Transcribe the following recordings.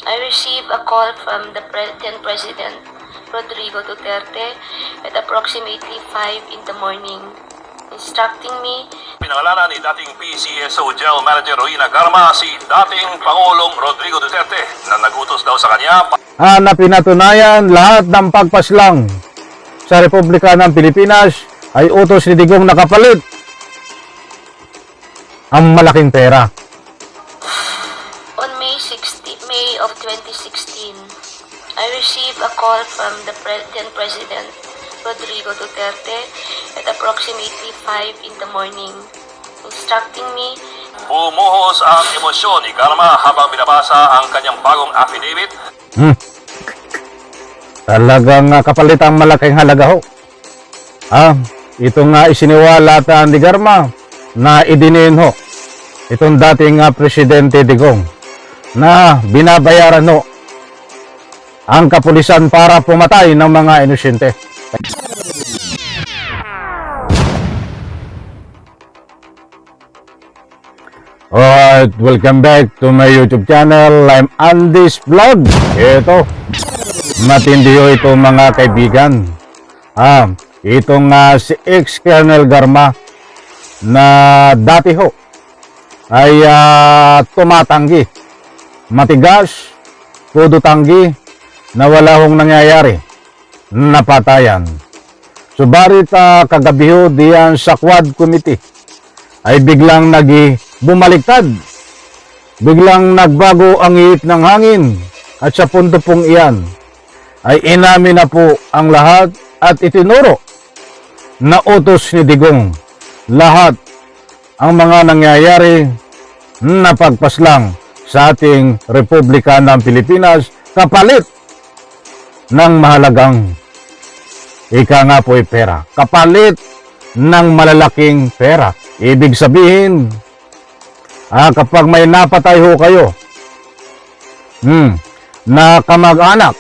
I received a call from the then President Rodrigo Duterte at approximately 5 in the morning, instructing me Pinangalanan ni dating PCSO General Manager Roina Garma si dating Pangulong Rodrigo Duterte na nagutos daw sa kanya na pinatunayan lahat ng pagpaslang sa Republika ng Pilipinas ay utos ni Digong nakapalit ang malaking pera. on May of 2016. I received a call from the then President Rodrigo Duterte at approximately 5 in the morning, instructing me bumuhos ang emosyon ni Garma habang binabasa ang kanyang bagong affidavit. Talagang kapalit ang malaking halaga ho. Ito nga isiniwalatan ni Garma na idinin ho itong dating Presidente Digong na binabayaran ho ang kapulisan para pumatay ng mga inosente. Alright, welcome back to my YouTube channel. I'm Andy's Vlog. Ito, matindi ho ito mga kaibigan. Itong si ex-Colonel Garma na dati ho ay tumatanggi, matigas, todo tanggi na wala hong nangyayari, napatayan. Subalit kagabi ho diyan sa Quad Committee ay biglang bumaliktad. Biglang nagbago ang ihip ng hangin at sa punto pong iyan ay inamin na po ang lahat at itinuro na utos ni Digong lahat ang mga nangyayari na pagpaslang sa ating Republika ng Pilipinas kapalit ng mahalagang ika nga po ay pera. Kapalit ng malalaking pera. Ibig sabihin, kapag may napatay ho kayo na kamag-anak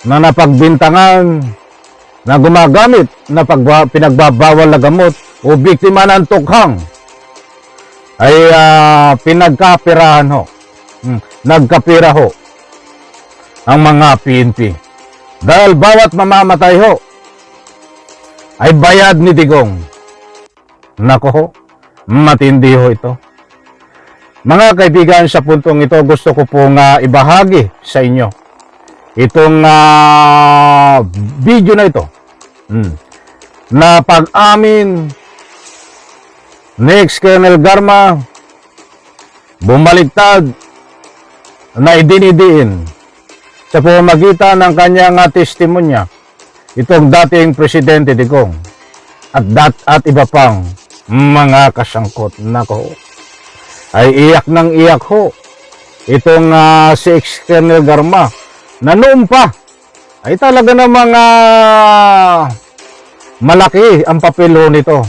na napagbintangan na gumagamit na pinagbabawal na gamot o biktima ng tukhang ay pinagkapirahan ho, nagkapira ho ang mga PNP dahil bawat mamamatay ho ay bayad ni Digong. Nako ho, matindi ho ito. Mga kaibigan, sa puntong ito gusto ko pong ibahagi sa inyo itong video na ito na pag-amin ni ex-Colonel Garma bumaliktad na idinidiin sa pamamagitan ng kanyang testimonya itong dating Presidente Digong at iba pang mga kasangkot. Nako, ay iyak ng iyak ho itong si ex-Colonel Garma na noon pa ay talaga namang malaki ang papel nito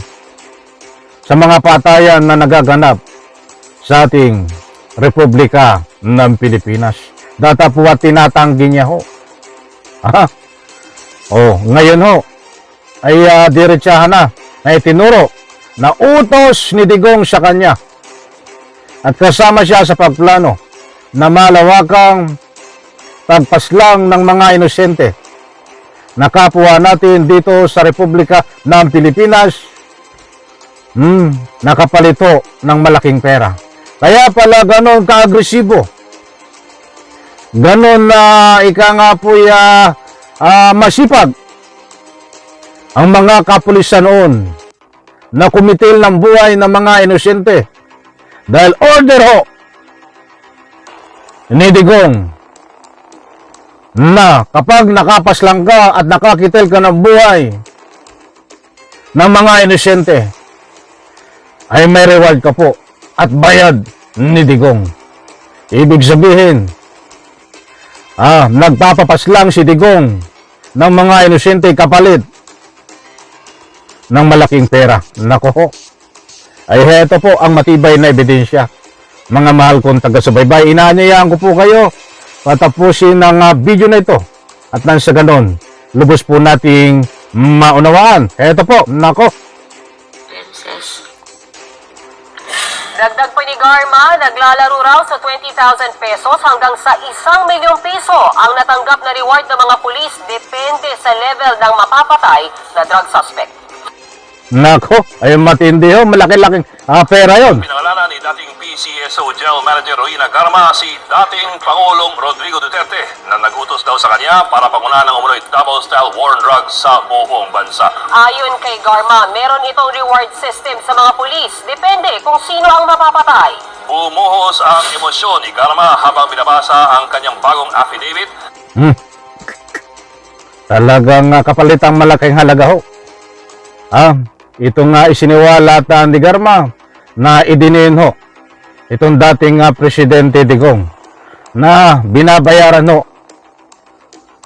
sa mga patayan na nagaganap sa ating Republika ng Pilipinas. Datapuat tinatanggi niya ho. Ngayon ho ay diretsahan na itinuro na utos ni Digong sa kanya at kasama siya sa pagplano na malawakang pagpaslang ng mga inosente na kapwa natin dito sa Republika ng Pilipinas nakapalito ng malaking pera. Kaya pala ganon ka-agresibo, ganon na ika nga po masipag ang mga kapulisan noon na kumitil ng buhay ng mga inosente dahil order ho ni Digong na kapag nakapaslang ka at nakakitil ka ng buhay ng mga inosente ay may reward ka po at bayad ni Digong. Ibig sabihin, nagpapapaslang si Digong ng mga inosente kapalit ng malaking pera. Nako ho, ay heto po ang matibay na ebidensya. Mga mahal kong taga-subaybay, inaanyayahan ko po kayo patapusin ng video na ito at nang sa ganon, lubos po nating maunawaan. Heto po, nako. dagdag po ni Garma, naglalaro raw sa 20,000 pesos hanggang sa 1,000,000 piso ang natanggap na reward ng mga pulis depende sa level ng mapapatay na drug suspect. Nako, ay matindi ho, malaki-laking pera yon. Pinangalanan ni dating PCSO General Manager Roina Garma si dating Pangulong Rodrigo Duterte na nagutos daw sa kanya para pangunahan ng umunoy double-style war on drugs sa buong bansa. Ayon kay Garma, meron itong reward system sa mga pulis. Depende kung sino ang mapapatay. Bumuhos ang emosyon ni Garma habang binabasa ang kanyang bagong affidavit. Talagang kapalitang malaking halaga ho. Ito nga isiniwalat ni Garma na idinin ho itong dating Presidente Digong na binabayaran ho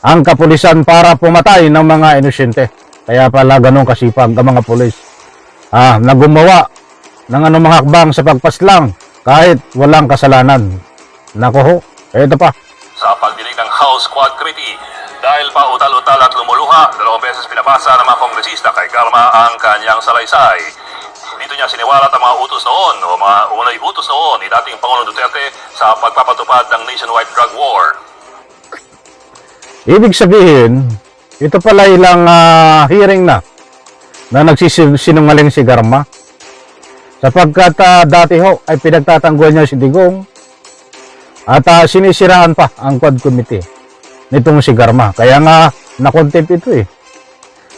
ang kapulisan para pumatay ng mga inosente. Kaya pala ganun kasipag ang mga pulis na gumawa ng anumang hakbang sa pagpaslang kahit walang kasalanan. Nako ho, ito pa. Sa pagdinig ng House Quad Committee, dahil pa utal-utal at lumuluha, 2 beses pinabasa ng mga kongresista kay Garma ang kanyang salaysay. Dito niya siniwalat ang mga utos noon o mga unay utos noon ni dating Pangulong Duterte sa pagpapatupad ng nationwide drug war. Ibig sabihin, ito pala ilang hearing na nagsisinungaling si Garma. Sapagkat dati ho ay pinagtatangguhan niya si Digong at sinisiraan pa ang Quad Committee nitong si Garma. Kaya nga nakontempt ito eh.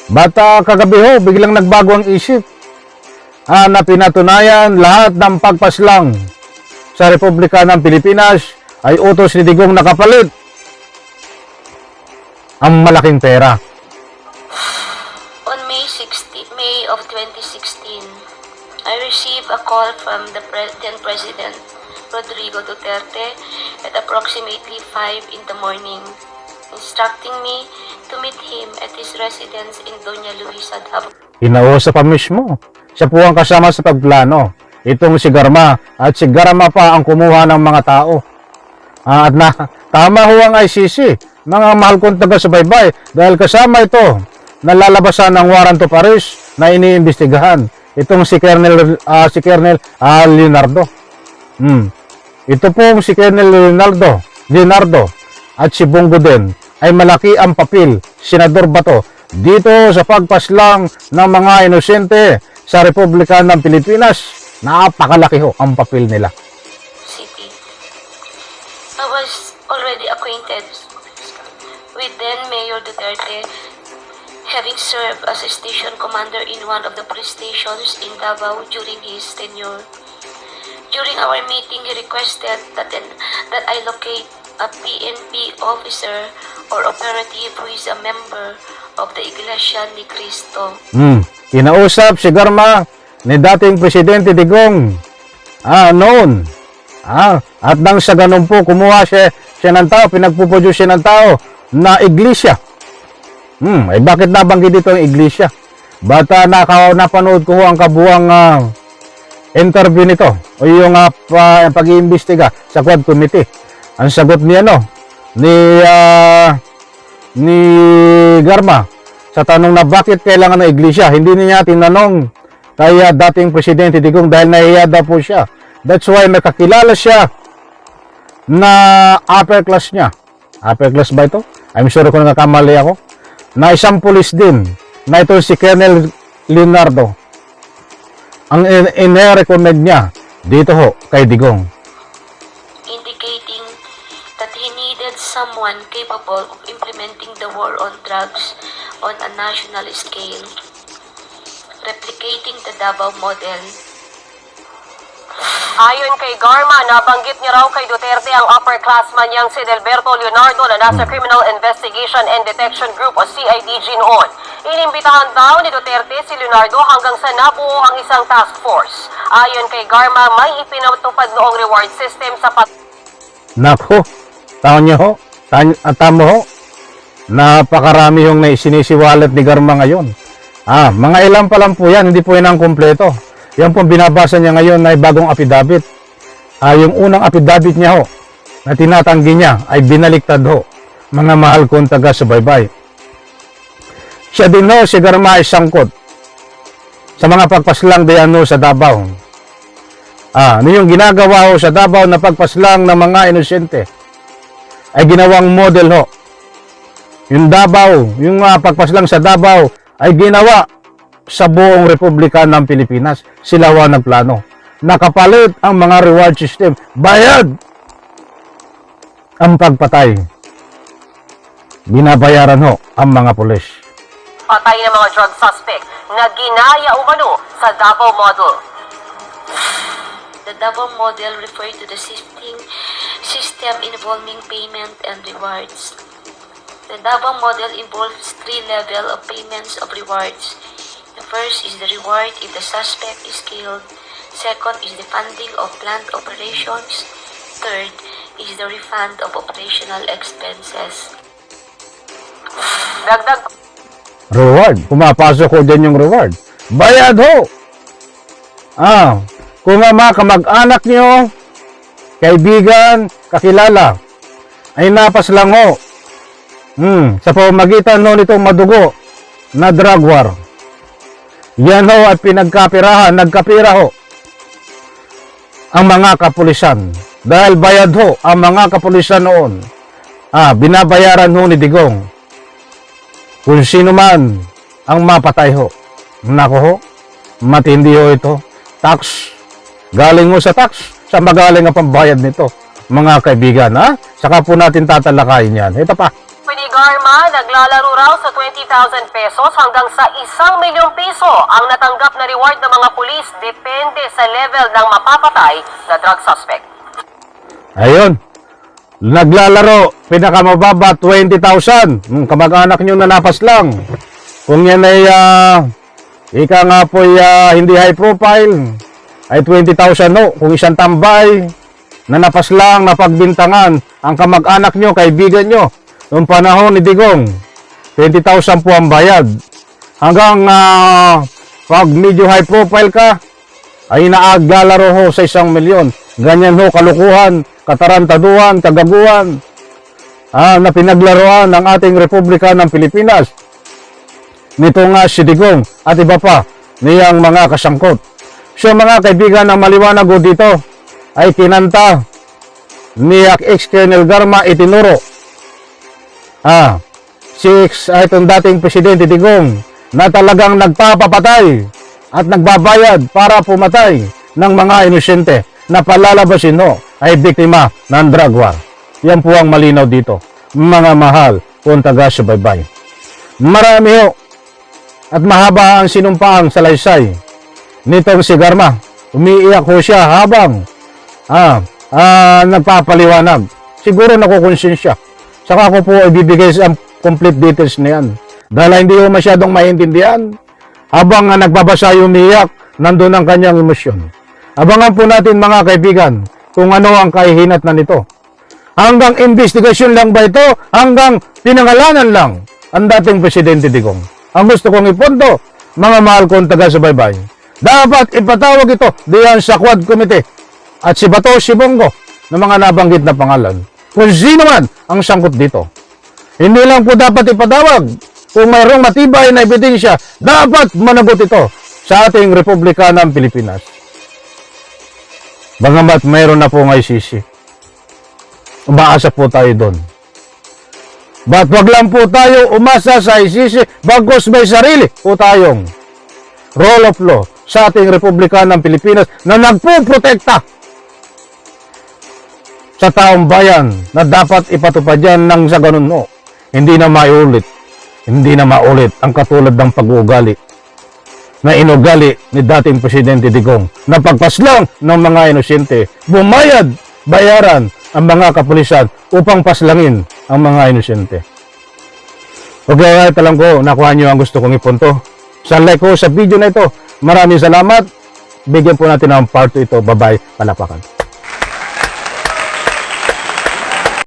Bata kagabi ho, biglang nagbago ang isip na pinatunayan lahat ng pagpaslang sa Republika ng Pilipinas ay utos ni Digong nakapalit ang malaking pera. On May of 2016, I received a call from the then President Rodrigo Duterte at approximately 5 in the morning, instructing me to meet him at his residence in Doña Luisa, Davao. Inausap pa mismo. Siya po ang kasama sa pagplano. Itong si Garma at si Garma pa ang kumuha ng mga tao. At tama ho ang ICC, mga mahal kong taga-subaybay, dahil kasama ito nalalabasan ng warrant of arrest na iniimbestigahan. Itong si Colonel Leonardo. Ito pong si Colonel Leonardo at si Bongo din ay malaki ang papel, Senador Bato, dito sa pagpaslang ng mga inosente sa Republika ng Pilipinas. Napakalaki ho ang papel nila. City. I was already acquainted with then Mayor Duterte, having served as a station commander in one of the police stations in Davao during his tenure. During our meeting, he requested that I locate a PNP officer or operative who is a member of the Iglesia ni Cristo. Kinausap si Garma ni dating Presidente Digong noon. At nang sa ganun po, kumuha siya ng tao, pinagpuproduce siya ng tao na iglesia. Ay bakit nabanggit dito ang iglesia? Bata napanood ko ang kabuang interview nito o yung pag-iimbestiga sa Quad Committee. Ang sagot niya ni Garma sa tanong na bakit kailangan ng iglesia, hindi niya tinanong kaya dating Presidente Digong dahil nahiya daw po siya. That's why nakakilala siya na upper class niya. Upper class ba ito? I'm sure kung nakakamali ako. Na isang pulis din na ito si Colonel Leonardo. Ang ine-recommend niya dito ho kay Digong. Indicating that he needed someone capable of implementing the war on drugs on a national scale, replicating the Davao model. Ayon kay Garma, nabanggit niya raw kay Duterte ang upperclassman niyang si Delberto Leonardo na nasa Criminal Investigation and Detection Group o CIDG noon. Inimbitahan daw ni Duterte si Leonardo hanggang sa nabuo ang isang task force. Ayon kay Garma, may ipinatupad noong reward system sa Nako, tama ho. Napakarami yung sinisiwalat ni Garma ngayon. Mga ilan pa lang po yan, hindi po yan ang kumpleto. Yan po binabasa niya ngayon ay bagong affidavit. Yung unang affidavit niya ho, na tinatanggi niya ay binaliktad ho. Mga mahal kong taga-subaybay. Siya din ho, si Garma ay sangkot sa mga pagpaslang dayano sa Davao. Ano yung ginagawa ho sa Davao na pagpaslang ng mga inosente ay ginawang model ho. Yung Davao, yung pagpaslang sa Davao ay ginawa sa buong Republika ng Pilipinas. Sila ho ang nagplano. Nakapalit ang mga reward system. Bayad ang pagpatay. Binabayaran ho ang mga pulis. Patay ng mga drug suspect na ginaya umano sa Davao Model. The Davao model referred to the system involving payment and rewards. The Davao model involves three levels of payments of rewards. The first is the reward if the suspect is killed. Second is the funding of planned operations. Third is the refund of operational expenses. Dagdag Reward. Pumapasok ko dyan yung reward. Bayad ho. Kung ang mga kamag-anak nyo, kaibigan, kakilala, ay napas lang ho. Sa pamamagitan ho nitong madugo na drug war. Yan ho at pinagkapirahan, nagkapira ho ang mga kapulisan. Dahil bayad ho ang mga kapulisan noon. Binabayaran ho ni Digong. Kung sino man ang mapatay ho. Nako ho, matindi ho ito. Tax. Galing ho sa tax. Sa magaling ang pambayad nito. Mga kaibigan, Saka po natin tatalakayin yan. Ito pa. ni Garma, naglalaro raw sa 20,000 pesos hanggang sa 1 milyong piso ang natanggap na reward ng mga pulis depende sa level ng mapapatay na drug suspect. Ayun. Naglalaro, pinakamababa, 20,000. Kamag-anak nyo na napas lang. Kung yan ay, ika nga po hindi high profile, ay 20,000 no. Kung isang tambay, na napas lang, napagbintangan, ang kamag-anak nyo, kaibigan nyo, noong panahon ni Digong, 20,000 po ang bayad. Hanggang pag medyo high profile ka, ay naaglalaro ho sa 1 milyon. Ganyan ho, kalukuhan, katarantaduhan, kagaguhan, na pinaglaruan ng ating Republika ng Pilipinas. Nito nga si Digong at iba pa niyang mga kasangkot. So mga kaibigan, ang maliwanag ho dito ay kinanta ni ex-Colonel Garma, itinuro. Itong dating Presidente Digong na talagang nagpapapatay at nagbabayad para pumatay ng mga inosente na palalabasin ho ay biktima ng drug war. Yan po ang malinaw dito. Mga mahal kung taga-subaybay. Marami ho at mahaba ang sinumpaang salaysay nitong si Garma. Umiiyak ho siya habang nagpapaliwanag. Siguro nakukonsensya. Saka ko po ibibigay sa complete details na yan. Dahil hindi ko masyadong maintindihan. Habang nagbabasa umiiyak, nandun ang kanyang emosyon. Abangan po natin mga kaibigan kung ano ang kahihinat na nito. Hanggang investigasyon lang ba ito? Hanggang pinangalanan lang ang dating Presidente Digong. Ang gusto kong ipunto, mga mahal kong taga-subaybay, dapat ipatawag ito diyan sa Quad Committee at si Bato, si Bongo ng mga nabanggit na pangalan. Kung sino man ang sangkot dito. Hindi lang po dapat ipatawag. Kung mayroong matibay na ebidensya, dapat managot ito sa ating Republika ng Pilipinas. Bagamat mayroon na po ng ICC. Umaasa po tayo doon. But wag lang po tayo umasa sa ICC bagos may sarili po tayong rule of law sa ating Republika ng Pilipinas na nagpuprotekta sa taong bayan na dapat ipatupad yan ng sa ganun no. Hindi na maulit ang katulad ng pag-uugali na inugali ni dating Presidente Digong na pagpaslang ng mga inosente, bayaran ang mga kapulisan upang paslangin ang mga inosente. Okay, alam ko, nakuha nyo ang gusto kong ipunto. Sa like ko sa video na ito, maraming salamat. Bigyan po natin ng part 2 ito. Bye-bye. Palapakan.